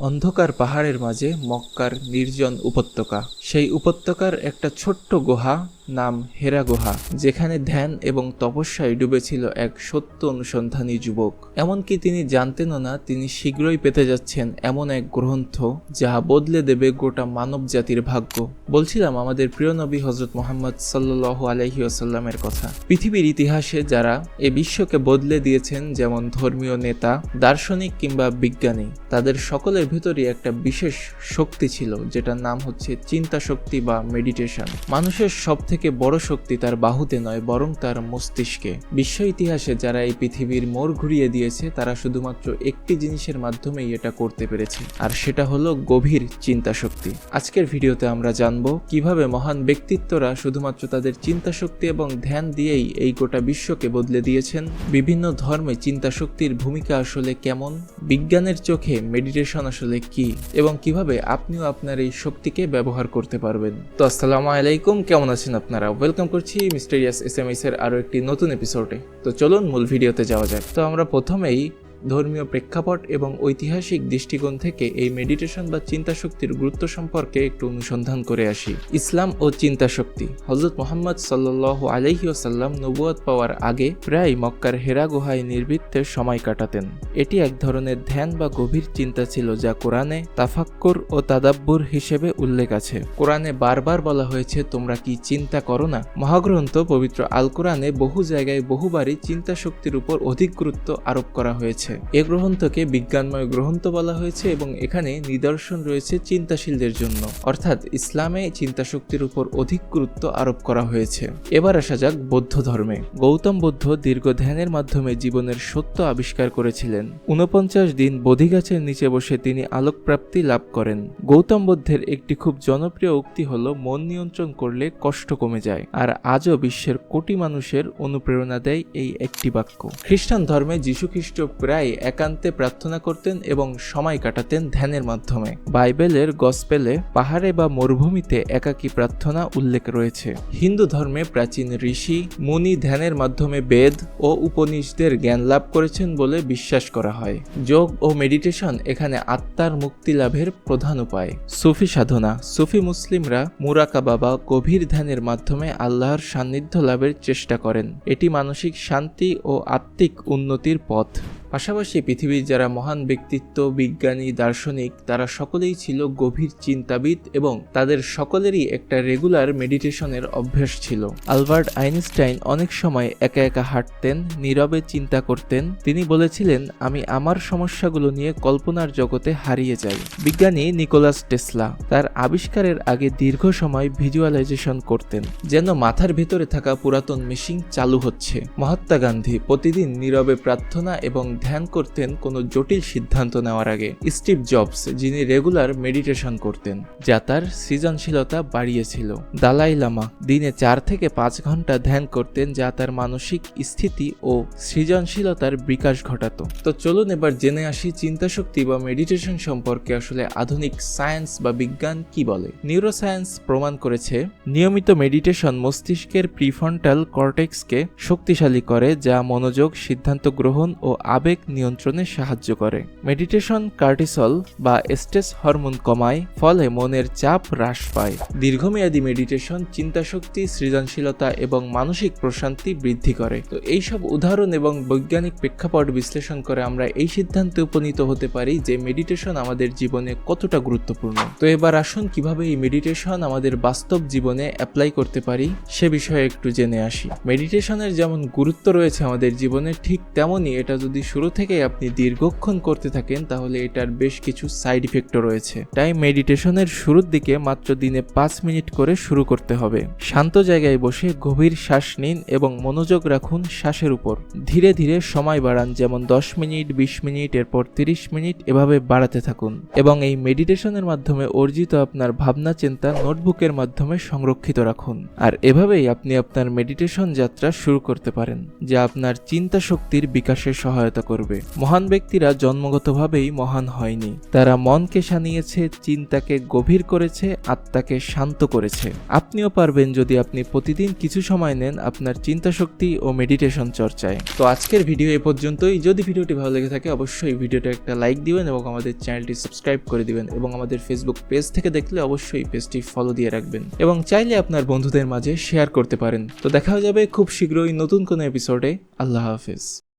অন্ধকার পাহাড়ের মাঝে মক্কার নির্জন উপত্যকা। সেই উপত্যকার একটা ছোট্ট গুহা, নাম হেরা গুহা, যেখানে ধ্যান এবং তপস্যায় ডুবেছিল এক সত্য অনুসন্ধানী যুবক। এমনকি তিনি জানতেনও না তিনি শীঘ্রই পেতে যাচ্ছেন এমন এক গ্রন্থ যা বদলে দেবে গোটা মানব জাতির ভাগ্য। বলছিলাম আমাদের প্রিয় নবী হযরত মুহাম্মদ সাল্লাল্লাহু আলাইহি ওয়াসাল্লামের কথা। পৃথিবীর ইতিহাসে যারা এ বিশ্বকে বদলে দিয়েছেন, যেমন ধর্মীয় নেতা, দার্শনিক কিংবা বিজ্ঞানী, তাদের সকলের ভেতরই একটা বিশেষ শক্তি ছিল, যেটার নাম হচ্ছে চিন্তা শক্তি বা মেডিটেশন। মানুষের সবথেকে বড় শক্তি তার বাহুতে নয়, বরং তার মস্তিষ্কে। বিশ্ব ইতিহাসে যারা এই পৃথিবীর মোড় ঘুরিয়ে দিয়েছে, তারা শুধুমাত্র একটি জিনিসের মাধ্যমেই এটা করতে পেরেছে, আর সেটা হলো গভীর চিন্তা শক্তি। আজকের ভিডিওতে আমরা জানবো কিভাবে মহান ব্যক্তিত্বরা শুধুমাত্র তাদের চিন্তা শক্তি এবং ধ্যান দিয়েই এই গোটা বিশ্বকে বদলে দিয়েছেন। বিভিন্ন ধর্মে চিন্তা শক্তির ভূমিকা আসলে কেমন, বিজ্ঞানের চোখে মেডিটেশন আসলে কি, এবং কিভাবে আপনিও আপনার এই শক্তিকে ব্যবহার করতে পারবেন। তো আসসালামু আলাইকুম, কেমন আছেন আপনারা? ওয়েলকাম করছি মিস্টেরিয়াস এসএমএস এর আরো একটি নতুন এপিসোডে। তো চলুন মূল ভিডিওতে যাওয়া যাক। তো আমরা প্রথমেই ধর্মীয় প্রেক্ষাপট এবং ঐতিহাসিক দৃষ্টিকোণ থেকে এই মেডিটেশন বা চিন্তা শক্তির গুরুত্ব সম্পর্কে একটু অনুসন্ধান করে আসি। ইসলাম ও চিন্তা শক্তি। হযরত মুহাম্মদ সাল্লাল্লাহু আলাইহি ওয়াসাল্লাম নবুয়ত পাওয়ার আগে প্রায় মক্কার হেরা গুহায় নির্বিঘ্নে সময় কাটাতেন। এটি এক ধরনের ধ্যান বা গভীর চিন্তা ছিল, যা কোরআনে তাফাক্কুর ও তাদাব্বুর হিসেবে উল্লেখ আছে। কোরআনে বারবার বলা হয়েছে, তোমরা কি চিন্তা করো না? মহাগ্রন্থ পবিত্র আল কোরআনে বহু জায়গায় বহুবারই চিন্তা শক্তির উপর অধিক গুরুত্ব আরোপ করা হয়েছে। এ গ্রন্থকে বিজ্ঞানময় গ্রন্থ বলা হয়েছে এবং এখানে নিদর্শন রয়েছে চিন্তাশীলদের জন্য, অর্থাৎ ইসলামে চিন্তা শক্তির উপর অধিক গুরুত্ব আরোপ করা হয়েছে। এবার আসা যাক বৌদ্ধ ধর্মে। গৌতম বুদ্ধ দীর্ঘ ধ্যানের মাধ্যমে জীবনের সত্য আবিষ্কার করেছিলেন। 49 দিন বোধি গাছের নিচে বসে তিনি আলোকপ্রাপ্তি লাভ করেন। গৌতম বুদ্ধের একটি খুব জনপ্রিয় উক্তি হলো, মন নিয়ন্ত্রণ করলে কষ্ট কমে যায়। আর আজও বিশ্বের কোটি মানুষের অনুপ্রেরণা দেয় এই একটি বাক্য। খ্রিস্টান ধর্মে যীশু খ্রিস্ট প্রায় একান্তে প্রার্থনা করতেন এবং সময় কাটাতেন ধ্যানের মাধ্যমে। বাইবেলের গসপেলে পাহাড়ে বা মরুভূমিতে একাকী প্রার্থনা উল্লেখ রয়েছে। হিন্দু ধর্মে প্রাচীন ঋষি মুনি ধ্যানের মাধ্যমে বেদ ও উপনিষদের জ্ঞান লাভ করেছেন বলে বিশ্বাস করা হয়। যোগ ও মেডিটেশন এখানে আত্মার মুক্তি লাভের প্রধান উপায়। সুফি সাধনা। সুফি মুসলিমরা মুরাকাবা বা গভীর ধ্যানের মাধ্যমে আল্লাহর সান্নিধ্য লাভের চেষ্টা করেন। এটি মানসিক শান্তি ও আত্মিক উন্নতির পথ। পাশাপাশি পৃথিবীর যারা মহান ব্যক্তিত্ব, বিজ্ঞানী, দার্শনিক, তারা সকলেই ছিল গভীর চিন্তাবিদ এবং তাদের সকলেরই একটা রেগুলার মেডিটেশনের অভ্যাস ছিল। আলবার্ট আইনস্টাইন অনেক সময় একা একা হাঁটতেন, নীরবে চিন্তা করতেন। তিনি বলেছিলেন, আমি আমার সমস্যাগুলো নিয়ে কল্পনার জগতে হারিয়ে যাই। বিজ্ঞানী নিকোলাস টেসলা তার আবিষ্কারের আগে দীর্ঘ সময় ভিজুয়ালাইজেশন করতেন, যেন মাথার ভেতরে থাকা পুরাতন মেশিন চালু হচ্ছে। মহাত্মা গান্ধী প্রতিদিন নীরবে প্রার্থনা এবং ধ্যান করতেন কোনো জটিল সিদ্ধান্ত নেওয়ার আগে। স্টিভ জবস, যিনি রেগুলার মেডিটেশন করতেন, যা তার সৃজনশীলতা বাড়িয়েছিল। দালাই লামা দিনে 4 থেকে 5 ঘন্টা ধ্যান করতেন, যা তার মানসিক স্থিতি ও সৃজনশীলতার বিকাশ ঘটাতো। তো চলুন এবার জেনে আসি চিন্তা শক্তি বা মেডিটেশন সম্পর্কে আসলে আধুনিক সায়েন্স বা বিজ্ঞান কি বলে। নিউরোসায়েন্স প্রমাণ করেছে, নিয়মিত মেডিটেশন মস্তিষ্কের প্রিফ্রন্টাল কর্টেক্সকে শক্তিশালী করে, যা মনোযোগ, সিদ্ধান্ত গ্রহণ ও আবেগ নিয়ন্ত্রণে সাহায্য করে। মেডিটেশন কর্টিসল বা স্ট্রেস হরমোন কমায়, ফলে মনের চাপ হ্রাস পায়। দীর্ঘমেয়াদী মেডিটেশন চিন্তা শক্তি, সৃজনশীলতা এবং মানসিক প্রশান্তি বৃদ্ধি করে। তো এইসব উদাহরণ এবং বৈজ্ঞানিক প্রেক্ষাপট বিশ্লেষণ করে আমরা এই সিদ্ধান্তে উপনীত হতে পারি যে মেডিটেশন আমাদের জীবনে কতটা গুরুত্বপূর্ণ। তো এবার আসুন কিভাবে এই মেডিটেশন আমাদের বাস্তব জীবনে অ্যাপ্লাই করতে পারি সে বিষয়ে একটু জেনে আসি। মেডিটেশনের যেমন গুরুত্ব রয়েছে আমাদের জীবনে, ঠিক তেমনই এটা যদি শুরু থেকে আপনি দীর্ঘক্ষণ করতে থাকেন, তাহলে এটার বেশ কিছু সাইড ইফেক্টও রয়েছে। তাই মেডিটেশনের শুরুর দিকে মাত্র দিনে 5 মিনিট করে শুরু করতে হবে। শান্ত জায়গায় বসে গভীর শ্বাস নিন এবং মনোযোগ রাখুন শ্বাসের উপর। ধীরে ধীরে সময় বাড়ান, যেমন 10 মিনিট, 20 মিনিট, এরপর 30 মিনিট, এভাবে বাড়াতে থাকুন। এবং এই মেডিটেশনের মাধ্যমে অর্জিত আপনার ভাবনা চিন্তা নোটবুকের মাধ্যমে সংরক্ষিত রাখুন। আর এভাবেই আপনি আপনার মেডিটেশন যাত্রা শুরু করতে পারেন, যা আপনার চিন্তা শক্তির বিকাশে সহায়তা করবে। মহান ব্যক্তিরা জন্মগতভাবেই মহান হয়নি, তারা মনকে সানিয়েছে, চিন্তাকে গভীর করেছে, আত্মাকে শান্ত করেছে। আপনিও পারবেন যদি আপনি প্রতিদিন কিছু সময় নেন আপনার চিন্তা শক্তি ও মেডিটেশন চর্চায়। তো আজকের ভিডিও এ পর্যন্তই। যদি ভিডিওটি ভালো লেগে থাকে অবশ্যই ভিডিওটা একটা লাইক দিবেন এবং আমাদের চ্যানেলটি সাবস্ক্রাইব করে দিবেন, এবং আমাদের ফেসবুক পেজ থেকে দেখলে অবশ্যই পেজটি ফলো দিয়ে রাখবেন এবং চাইলে আপনার বন্ধুদের মাঝে শেয়ার করতে পারেন। তো দেখা যাবে খুব শীঘ্রই নতুন কোনো এপিসোডে। আল্লাহ হাফেজ।